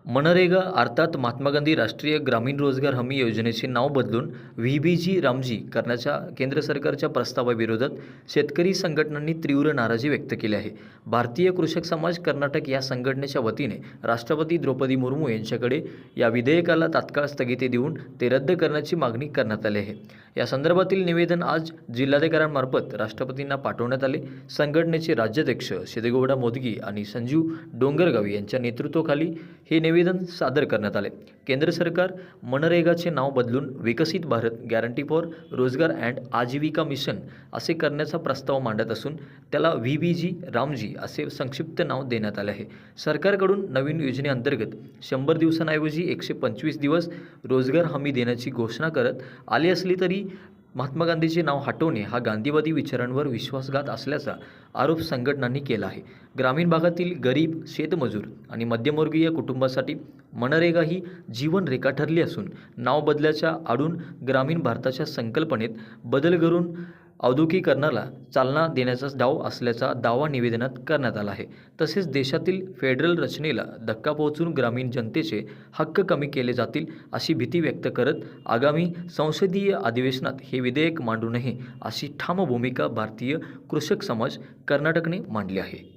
मनरेगा अर्थात महात्मा गांधी राष्ट्रीय ग्रामीण रोजगार हमी योजनेचे नाव बदलून व्हीबीजी रामजी करण्याच्या केंद्र सरकारच्या प्रस्तावाविरोधात शेतकरी संघटनांनी तीव्र नाराजी व्यक्त केली आहे। भारतीय कृषक समाज कर्नाटक या संघटनेच्या वतीने राष्ट्रपती द्रौपदी मुर्मू यांच्याकडे या विधेयकाला तात्काळ स्थगिती देऊन ते रद्द करण्याची मागणी करण्यात आली आहे। या संदर्भातील निवेदन आज जिल्हाधिकाऱ्यांमार्फत राष्ट्रपतींना पाठवण्यात आले। संघटनेचे राज्याध्यक्ष सिद्धगौडा मोदगी आणि संजीव डोंगरगावी यांच्या नेतृत्वाखाली हे निवेदन सादर करण्यात आले। केंद्र सरकार मनरेगाचे नाव बदलून विकसित भारत गॅरंटी फॉर रोजगार अँड आजीविका मिशन असे करण्याचा प्रस्ताव मांडत असून त्याला व्हीबीजी रामजी असे संक्षिप्त नाव देण्यात आले आहे। सरकारकडून नवीन योजनेअंतर्गत 100 दिवसांऐवजी 125 दिवस रोजगार हमी देण्याची घोषणा करत आली असली तरी महात्मा गांधीचे नाव हटवणे हा गांधीवादी विचारांवर विश्वासघात असल्याचा आरोप संघटनांनी केला आहे। ग्रामीण भागातील गरीब शेतमजूर आणि मध्यमवर्गीय कुटुंबासाठी मनरेगा ही जीवनरेखा ठरली असून नाव बदलाच्या आडून ग्रामीण भारताच्या संकल्पनेत बदल करून औद्योगिकीकरणाला चालना देण्याचा डाव असल्याचा दावा निवेदनात करण्यात आला आहे। तसेच देशातील फेडरल रचनेला धक्का पोहोचून ग्रामीण जनतेचे हक्क कमी केले जातील अशी भीती व्यक्त करत आगामी संसदीय अधिवेशनात हे विधेयक मांडू नये अशी ठाम भूमिका भारतीय कृषक समाज कर्नाटकने मांडली आहे।